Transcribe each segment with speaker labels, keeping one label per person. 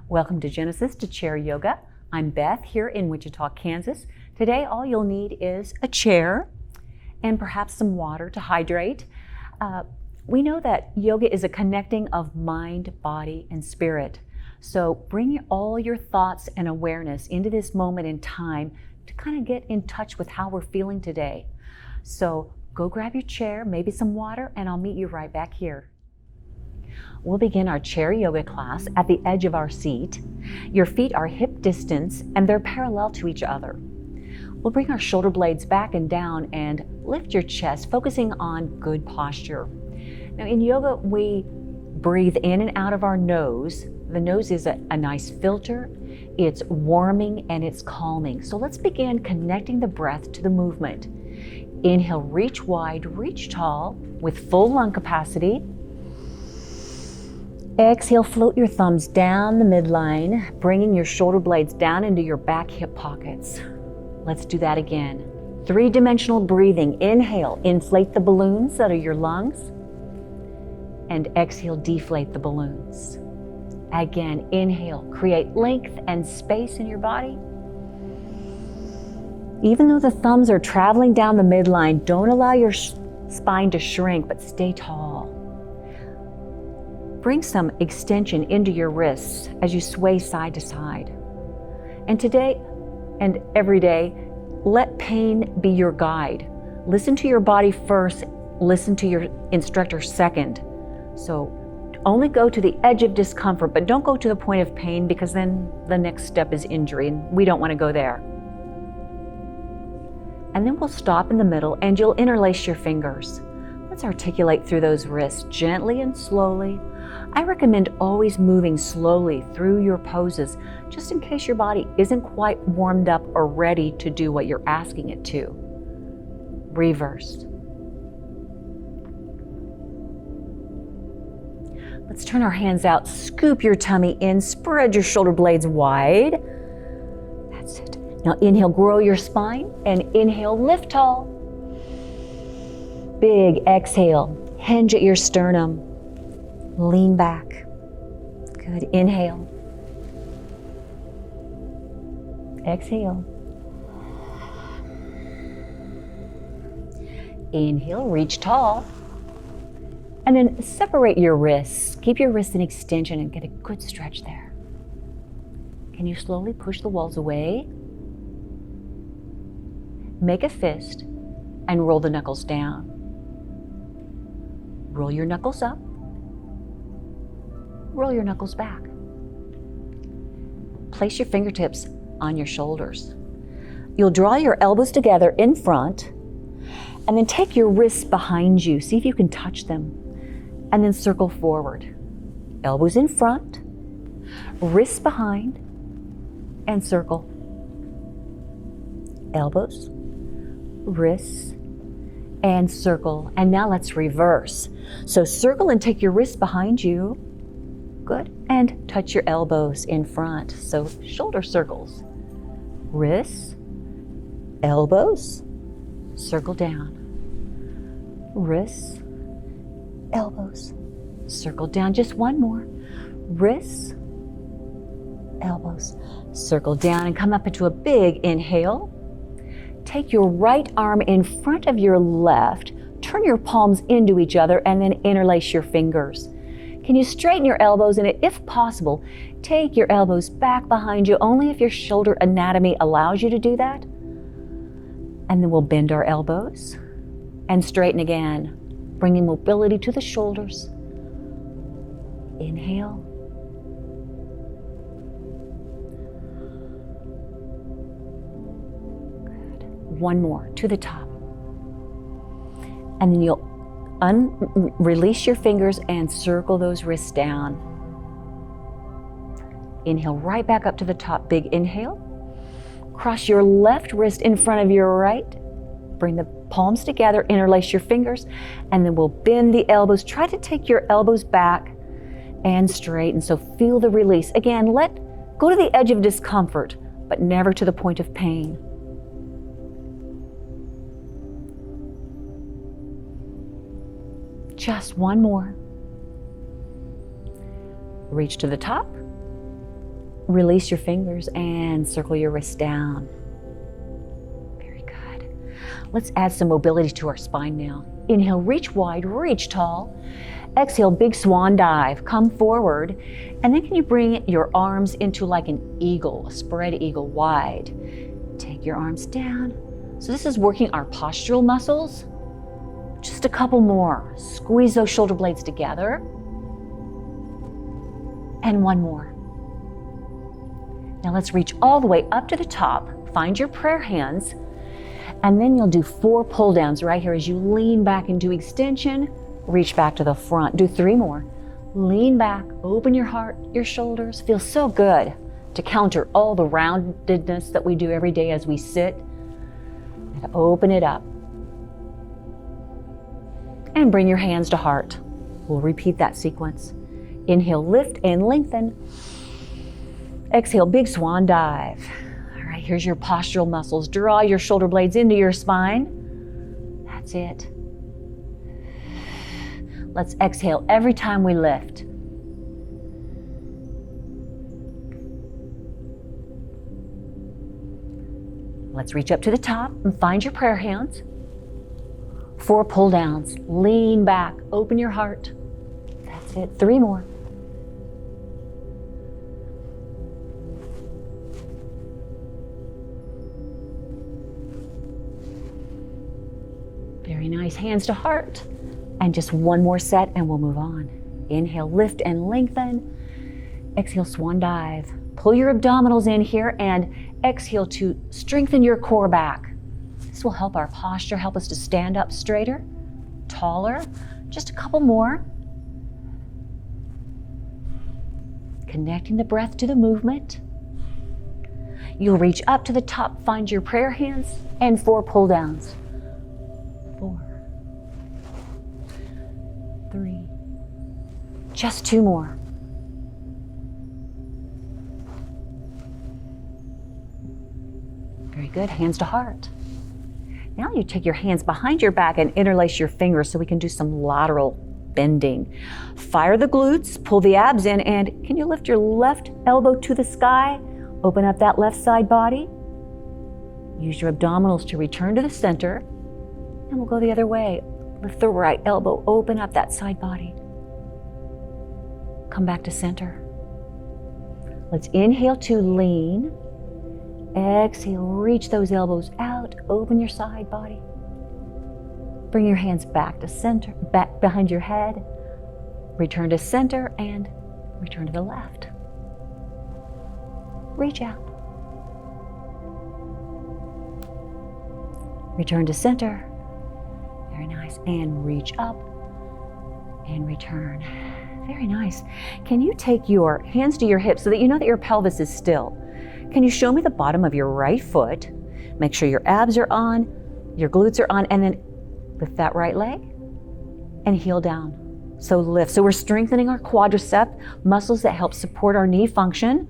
Speaker 1: Welcome to Genesis to Chair Yoga. I'm Beth here in Wichita, Kansas. Today all you'll need is a chair and perhaps some water to hydrate. We know that yoga is a connecting of mind, body, and spirit. So bring all your thoughts and awareness into this moment in time to kind of get in touch with how we're feeling today. So go grab your chair, maybe some water, and I'll meet you right back here. We'll begin our chair yoga class at the edge of our seat. Your feet are hip distance and they're parallel to each other. We'll bring our shoulder blades back and down and lift your chest, focusing on good posture. Now in yoga, we breathe in and out of our nose. The nose is a nice filter. It's warming and it's calming. So let's begin connecting the breath to the movement. Inhale, reach wide, reach tall with full lung capacity. Exhale, float your thumbs down the midline, bringing your shoulder blades down into your back hip pockets. Let's do that again. Three-dimensional breathing. Inhale, inflate the balloons that are your lungs. And exhale, deflate the balloons. Again, inhale, create length and space in your body. Even though the thumbs are traveling down the midline, don't allow your spine to shrink, but stay tall. Bring some extension into your wrists as you sway side to side. And today and every day, let pain be your guide. Listen to your body first, listen to your instructor second. So only go to the edge of discomfort, but don't go to the point of pain, because then the next step is injury and we don't want to go there. And then we'll stop in the middle and you'll interlace your fingers. Let's articulate through those wrists gently and slowly. I recommend always moving slowly through your poses, just in case your body isn't quite warmed up or ready to do what you're asking it to. Reverse. Let's turn our hands out, scoop your tummy in, spread your shoulder blades wide. That's it. Now inhale, grow your spine, and inhale, lift tall. Big exhale, hinge at your sternum. Lean back. Good. Inhale. Exhale. Inhale, reach tall. And then separate your wrists. Keep your wrists in extension and get a good stretch there. Can you slowly push the walls away? Make a fist and roll the knuckles down. Roll your knuckles up. Roll your knuckles back. Place your fingertips on your shoulders. You'll draw your elbows together in front and then take your wrists behind you. See if you can touch them. And then circle forward. Elbows in front, wrists behind, and circle. Elbows, wrists, and circle. And now let's reverse. So circle and take your wrists behind you. Good. And touch your elbows in front. So shoulder circles. Wrists, elbows, circle down. Wrists, elbows, circle down. Just one more. Wrists, elbows, circle down, and come up into a big inhale. Take your right arm in front of your left. Turn your palms into each other and then interlace your fingers. Can you straighten your elbows, and if possible, take your elbows back behind you, only if your shoulder anatomy allows you to do that. And then we'll bend our elbows and straighten again, bringing mobility to the shoulders. Inhale. Good. One more to the top. And then you'll release your fingers and circle those wrists down. Inhale right back up to the top. Big inhale. Cross your left wrist in front of your right. Bring the palms together, interlace your fingers, and then we'll bend the elbows. Try to take your elbows back and straighten. So feel the release. Again, go to the edge of discomfort, but never to the point of pain. Just one more. Reach to the top. Release your fingers and circle your wrists down. Very good. Let's add some mobility to our spine now. Inhale, reach wide, reach tall. Exhale, big swan dive. Come forward. And then can you bring your arms into like an eagle, a spread eagle wide. Take your arms down. So this is working our postural muscles. Just a couple more. Squeeze those shoulder blades together. And one more. Now let's reach all the way up to the top. Find your prayer hands. And then you'll do 4 pull downs right here as you lean back into extension. Reach back to the front. Do 3 more. Lean back, open your heart, your shoulders. Feels so good to counter all the roundedness that we do every day as we sit. And open it up. And bring your hands to heart. We'll repeat that sequence. Inhale, lift and lengthen. Exhale, big swan dive. All right, here's your postural muscles. Draw your shoulder blades into your spine. That's it. Let's exhale every time we lift. Let's reach up to the top and find your prayer hands. 4 pull downs. Lean back, open your heart. That's it. 3 more. Very nice. Hands to heart. And just 1 more set and we'll move on. Inhale, lift and lengthen. Exhale, swan dive. Pull your abdominals in here and exhale to strengthen your core back. This will help our posture, help us to stand up straighter, taller. Just a couple more. Connecting the breath to the movement. You'll reach up to the top, find your prayer hands, and 4 pull downs. 4, 3, just 2 more. Very good, hands to heart. Now you take your hands behind your back and interlace your fingers so we can do some lateral bending. Fire the glutes, pull the abs in, and can you lift your left elbow to the sky? Open up that left side body. Use your abdominals to return to the center, and we'll go the other way. Lift the right elbow, open up that side body. Come back to center. Let's inhale to lean. Exhale, reach those elbows out, open your side body. Bring your hands back to center, back behind your head. Return to center and return to the left. Reach out. Return to center. Very nice. And reach up and return. Very nice. Can you take your hands to your hips so that you know that your pelvis is still? Can you show me the bottom of your right foot? Make sure your abs are on, your glutes are on, and then lift that right leg and heel down. So lift. So we're strengthening our quadricep, muscles that help support our knee function.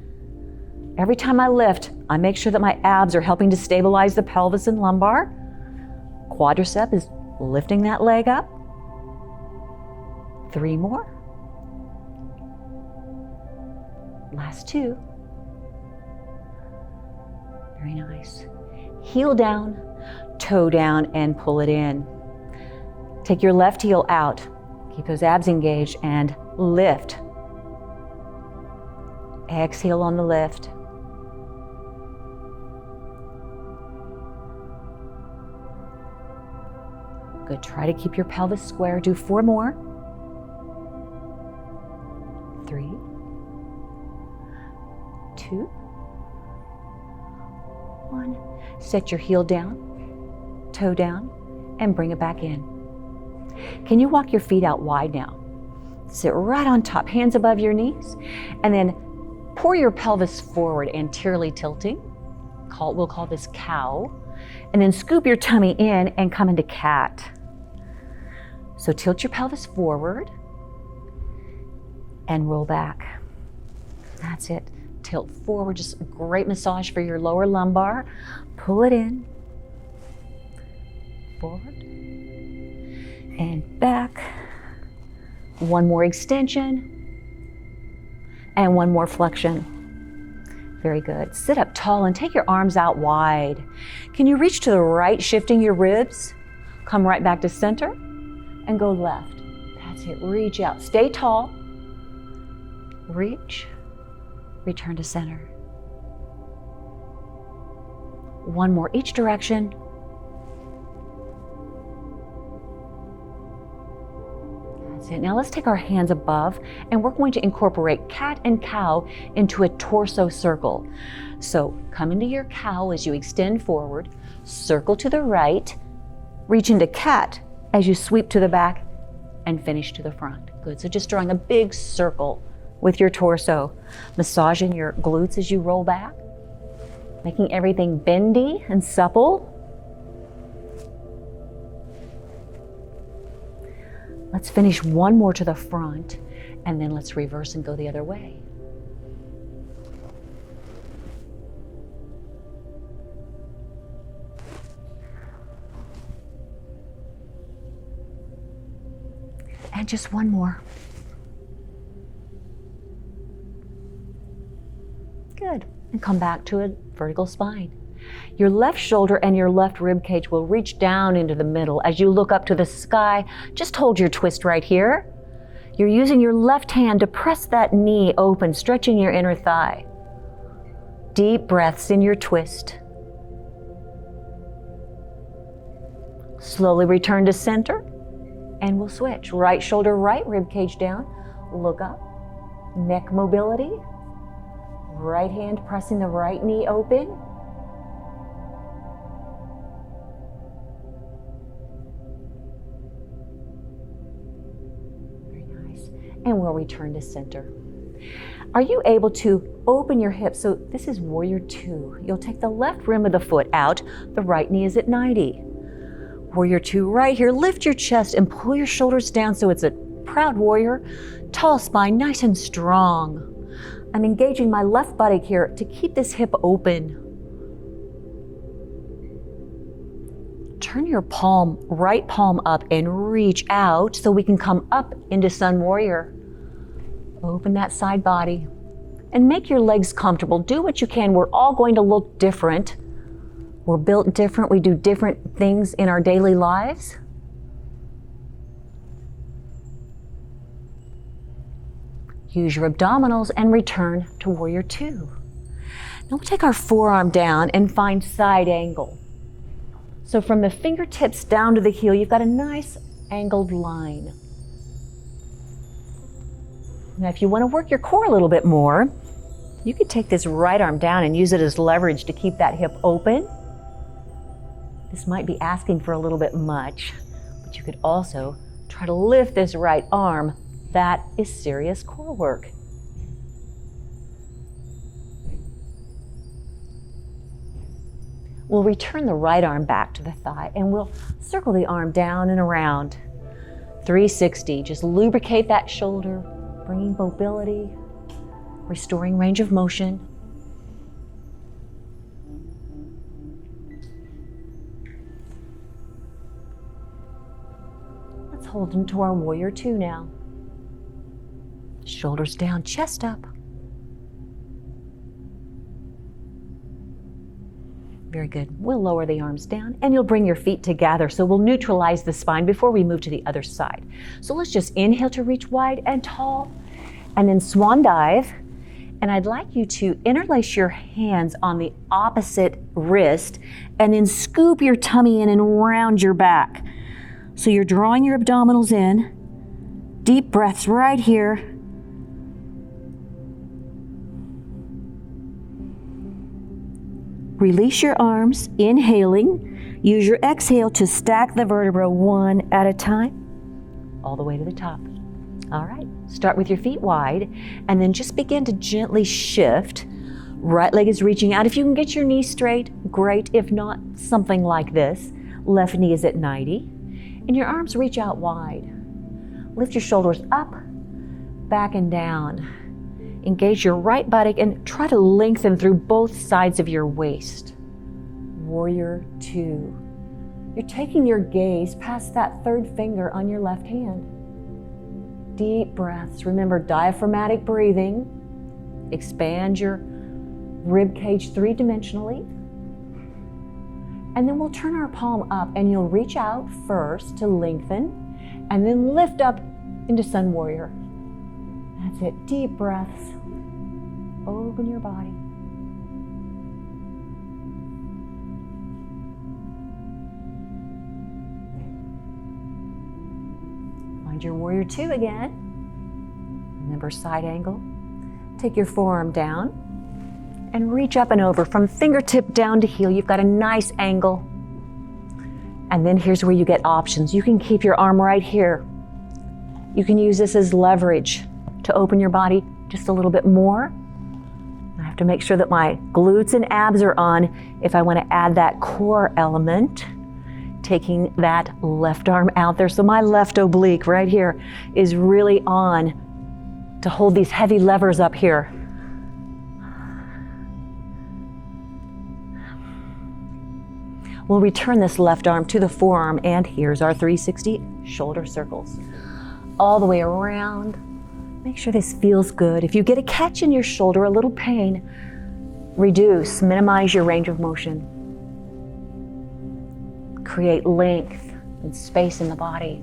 Speaker 1: Every time I lift, I make sure that my abs are helping to stabilize the pelvis and lumbar. Quadricep is lifting that leg up. 3 more. Last 2. Very nice. Heel down, toe down, and pull it in. Take your left heel out. Keep those abs engaged and lift. Exhale on the lift. Good. Try to keep your pelvis square. Do 4 more. 3, 2, 1. Set your heel down, toe down, and bring it back in. Can you walk your feet out wide now? Sit right on top, hands above your knees, and then pour your pelvis forward, anteriorly tilting. We'll call this cow. And then scoop your tummy in and come into cat. So tilt your pelvis forward and roll back. That's it. Tilt forward, just a great massage for your lower lumbar. Pull it in, forward, and back. 1 more extension, and 1 more flexion. Very good. Sit up tall and take your arms out wide. Can you reach to the right, shifting your ribs? Come right back to center and go left. That's it. Reach out. Stay tall. Reach. Return to center. One more each direction. That's it. Now let's take our hands above and we're going to incorporate cat and cow into a torso circle. So come into your cow as you extend forward, circle to the right, reach into cat as you sweep to the back and finish to the front. Good. So just drawing a big circle with your torso, massaging your glutes as you roll back, making everything bendy and supple. Let's finish one more to the front, and then let's reverse and go the other way. And just one more. Good. And come back to a vertical spine. Your left shoulder and your left rib cage will reach down into the middle. As you look up to the sky, just hold your twist right here. You're using your left hand to press that knee open, stretching your inner thigh. Deep breaths in your twist. Slowly return to center, and we'll switch. Right shoulder, right rib cage down. Look up. Neck mobility. Right hand pressing the right knee open. And we'll return to center. Are you able to open your hips? So this is warrior two. You'll take the left rim of the foot out, the right knee is at 90. Warrior two, right here, lift your chest and pull your shoulders down so it's a proud warrior. Tall spine, nice and strong. I'm engaging my left buttock here to keep this hip open. Turn your palm, right palm up and reach out so we can come up into sun warrior. Open that side body and make your legs comfortable. Do what you can. We're all going to look different. We're built different. We do different things in our daily lives. Use your abdominals and return to warrior two. Now we'll take our forearm down and find side angle. So from the fingertips down to the heel, you've got a nice angled line. Now if you want to work your core a little bit more, you could take this right arm down and use it as leverage to keep that hip open. This might be asking for a little bit much, but you could also try to lift this right arm. That is serious core work. We'll return the right arm back to the thigh and we'll circle the arm down and around. 360, just lubricate that shoulder, bringing mobility, restoring range of motion. Let's hold into our warrior two now. Shoulders down, chest up. Very good. We'll lower the arms down and you'll bring your feet together. So we'll neutralize the spine before we move to the other side. So let's just inhale to reach wide and tall and then swan dive. And I'd like you to interlace your hands on the opposite wrist and then scoop your tummy in and round your back. So you're drawing your abdominals in. Deep breaths right here. Release your arms, inhaling. Use your exhale to stack the vertebra one at a time, all the way to the top. All right, start with your feet wide, and then just begin to gently shift. Right leg is reaching out. If you can get your knee straight, great. If not, something like this. Left knee is at 90, and your arms reach out wide. Lift your shoulders up, back and down. Engage your right buttock and try to lengthen through both sides of your waist. Warrior two. You're taking your gaze past that third finger on your left hand. Deep breaths. Remember diaphragmatic breathing. Expand your rib cage three-dimensionally. And then we'll turn our palm up and you'll reach out first to lengthen and then lift up into Sun Warrior. That's it, deep breaths. Open your body. Find your Warrior Two again. Remember side angle. Take your forearm down and reach up and over from fingertip down to heel. You've got a nice angle. And then here's where you get options. You can keep your arm right here. You can use this as leverage to open your body just a little bit more. I have to make sure that my glutes and abs are on if I want to add that core element. Taking that left arm out there. So my left oblique right here is really on to hold these heavy levers up here. We'll return this left arm to the forearm, and here's our 360 shoulder circles. All the way around. Make sure this feels good. If you get a catch in your shoulder, a little pain, reduce, minimize your range of motion. Create length and space in the body.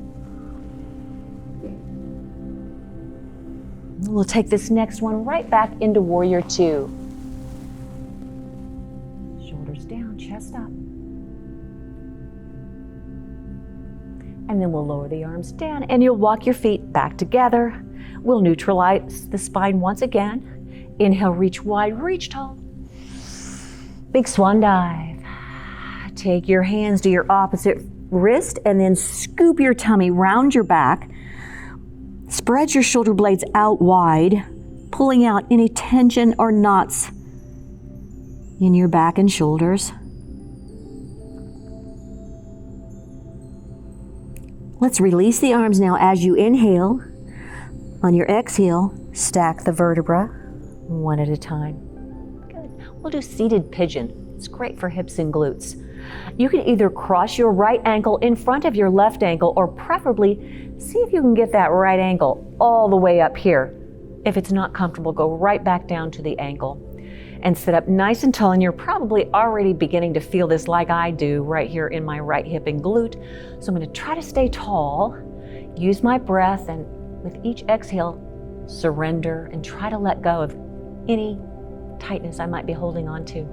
Speaker 1: We'll take this next one right back into Warrior Two. Shoulders down, chest up. And then we'll lower the arms down and you'll walk your feet back together. We'll neutralize the spine once again. Inhale, reach wide, reach tall. Big swan dive. Take your hands to your opposite wrist and then scoop your tummy, round your back. Spread your shoulder blades out wide, pulling out any tension or knots in your back and shoulders. Let's release the arms now as you inhale. On your exhale, stack the vertebra one at a time. Good. We'll do seated pigeon. It's great for hips and glutes. You can either cross your right ankle in front of your left ankle, or preferably see if you can get that right ankle all the way up here. If it's not comfortable, go right back down to the ankle and sit up nice and tall. And you're probably already beginning to feel this like I do right here in my right hip and glute. So I'm going to try to stay tall, use my breath, and with each exhale, surrender and try to let go of any tightness I might be holding on to.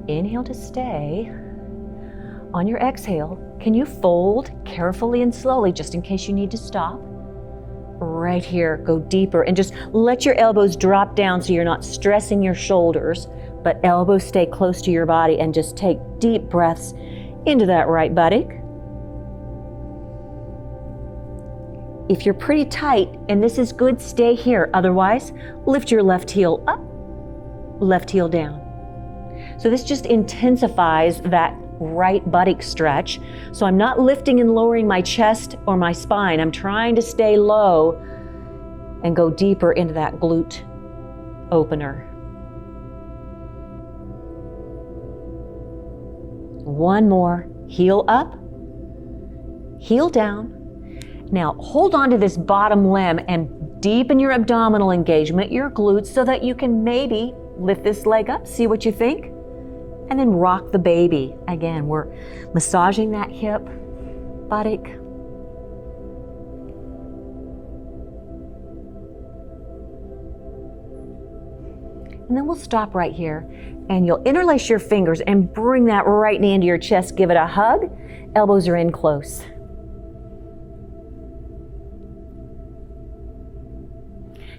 Speaker 1: Inhale to stay. On your exhale, can you fold carefully and slowly just in case you need to stop? Right here, go deeper and just let your elbows drop down so you're not stressing your shoulders, but elbows stay close to your body, and just take deep breaths into that right buttock. If you're pretty tight and this is good, stay here. Otherwise, lift your left heel up, left heel down. So this just intensifies that right buttock stretch. So I'm not lifting and lowering my chest or my spine. I'm trying to stay low and go deeper into that glute opener. One more. Heel up, heel down. Now hold on to this bottom limb and deepen your abdominal engagement, your glutes, so that you can maybe lift this leg up, see what you think. And then rock the baby. Again, we're massaging that hip, buttock. And then we'll stop right here, and you'll interlace your fingers and bring that right knee into your chest. Give it a hug. Elbows are in close.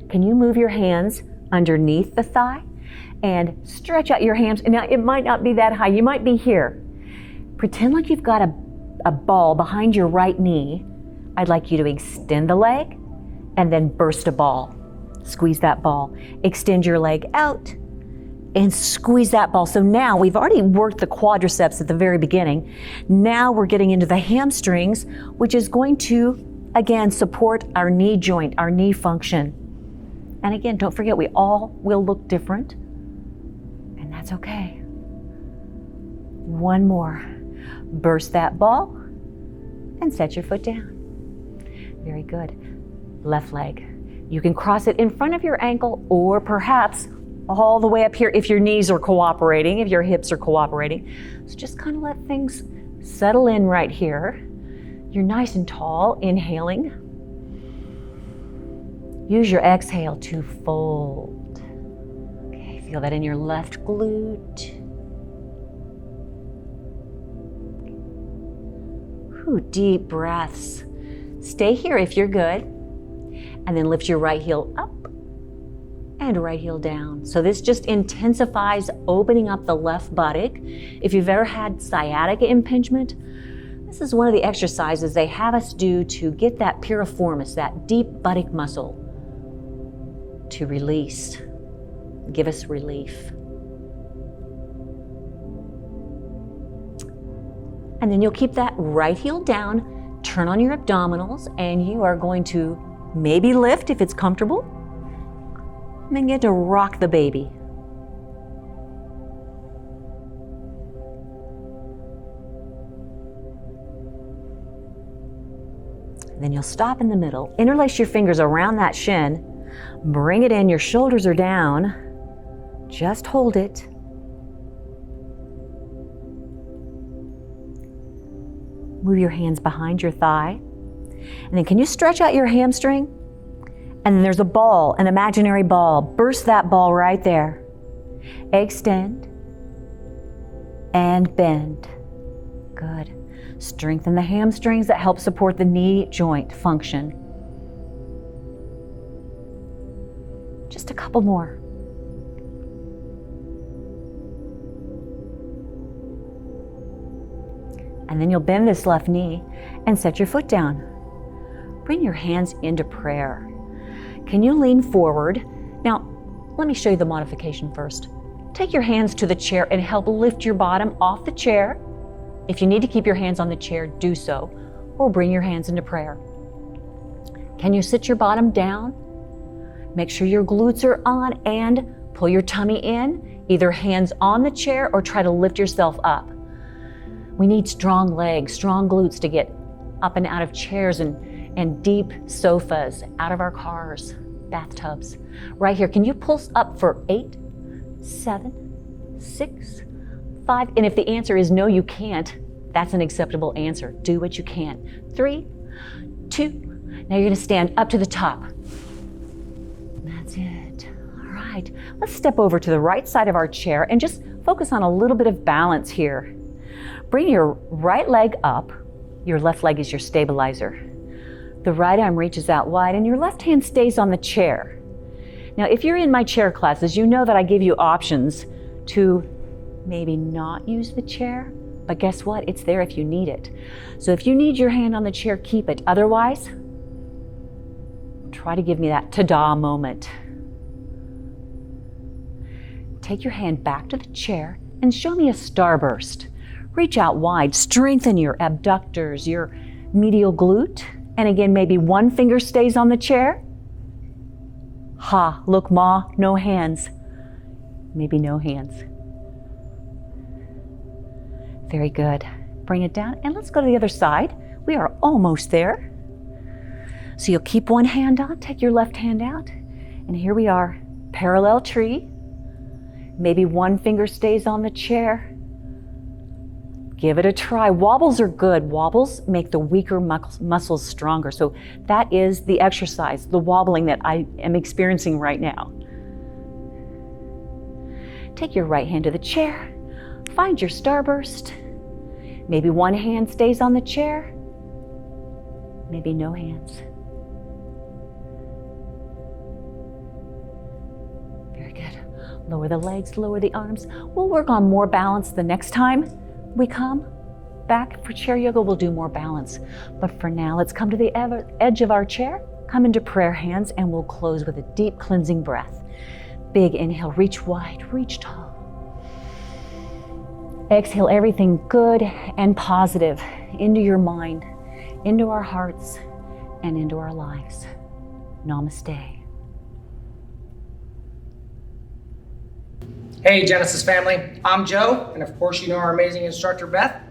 Speaker 1: Can you move your hands underneath the thigh? And stretch out your hams. Now, it might not be that high. You might be here. Pretend like you've got a ball behind your right knee. I'd like you to extend the leg and then burst a ball. Squeeze that ball. Extend your leg out and squeeze that ball. So now we've already worked the quadriceps at the very beginning. Now we're getting into the hamstrings, which is going to, again, support our knee joint, our knee function. And again, don't forget, we all will look different. That's okay. One more. Burst that ball and set your foot down. Very good. Left leg. You can cross it in front of your ankle or perhaps all the way up here if your knees are cooperating, if your hips are cooperating. So just kind of let things settle in right here. You're nice and tall, inhaling. Use your exhale to fold. Okay, feel that in your left glute. Ooh, deep breaths. Stay here if you're good. And then lift your right heel up and right heel down. So this just intensifies opening up the left buttock. If you've ever had sciatica impingement, this is one of the exercises they have us do to get that piriformis, that deep buttock muscle, to release, give us relief. And then you'll keep that right heel down, turn on your abdominals, and you are going to maybe lift if it's comfortable, and then get to rock the baby. And then you'll stop in the middle, interlace your fingers around that shin, bring it in, your shoulders are down, just hold it. Move your hands behind your thigh. And then can you stretch out your hamstring? And then there's a ball, an imaginary ball. Burst that ball right there. Extend and bend. Good. Strengthen the hamstrings that help support the knee joint function. Just a couple more. And then you'll bend this left knee and set your foot down. Bring your hands into prayer. Can you lean forward? Now, let me show you the modification first. Take your hands to the chair and help lift your bottom off the chair. If you need to keep your hands on the chair, do so, or bring your hands into prayer. Can you sit your bottom down? Make sure your glutes are on and pull your tummy in, either hands on the chair or try to lift yourself up. We need strong legs, strong glutes to get up and out of chairs and deep sofas, out of our cars, bathtubs. Right here, can you pulse up for 8, 7, 6, 5? And if the answer is no, you can't, that's an acceptable answer. Do what you can. 3, 2, now you're gonna stand up to the top. That's it. All right, let's step over to the right side of our chair and just focus on a little bit of balance here. Bring your right leg up. Your left leg is your stabilizer. The right arm reaches out wide and your left hand stays on the chair. Now, if you're in my chair classes, you know that I give you options to maybe not use the chair, but guess what? It's there if you need it. So if you need your hand on the chair, keep it. Otherwise, try to give me that ta-da moment. Take your hand back to the chair and show me a starburst. Reach out wide, strengthen your abductors, your medial glute, and again, maybe one finger stays on the chair. Ha, look, Ma, no hands. Maybe no hands. Very good. Bring it down, and let's go to the other side. We are almost there. So you'll keep one hand on, take your left hand out, and here we are, parallel tree. Maybe one finger stays on the chair. Give it a try. Wobbles are good. Wobbles make the weaker muscles stronger. So that is the exercise, the wobbling that I am experiencing right now. Take your right hand to the chair. Find your starburst. Maybe one hand stays on the chair. Maybe no hands. Very good. Lower the legs, lower the arms. We'll work on more balance the next time we come back for chair yoga. We'll do more balance. But for now, let's come to the edge of our chair, come into prayer hands, and we'll close with a deep cleansing breath. Big inhale, reach wide, reach tall. Exhale everything good and positive into your mind, into our hearts, and into our lives. Namaste.
Speaker 2: Hey Genesis family, I'm Joe, and of course you know our amazing instructor Beth.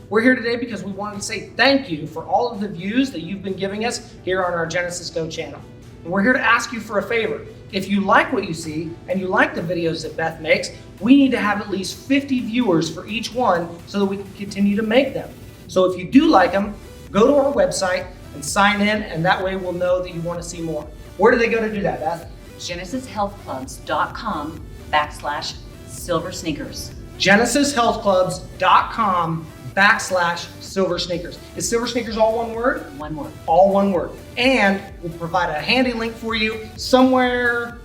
Speaker 2: We're here today because we wanted to say thank you for all of the views that you've been giving us here on our Genesis Go channel. And we're here to ask you for a favor. If you like what you see and you like the videos that Beth makes, we need to have at least 50 viewers for each one so that we can continue to make them. So if you do like them, go to our website and sign in, and that way we'll know that you want to see more. Where do they go to do that, Beth?
Speaker 3: GenesisHealthClubs.com/silver-sneakers.
Speaker 2: GenesisHealthClubs.com/silver-sneakers. Is silver sneakers all one word?
Speaker 3: One word.
Speaker 2: All one word. And we'll provide a handy link for you somewhere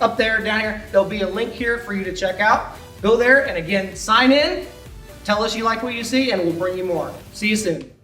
Speaker 2: up there, down here. There'll be a link here for you to check out. Go there and again, sign in, tell us you like what you see, and we'll bring you more. See you soon.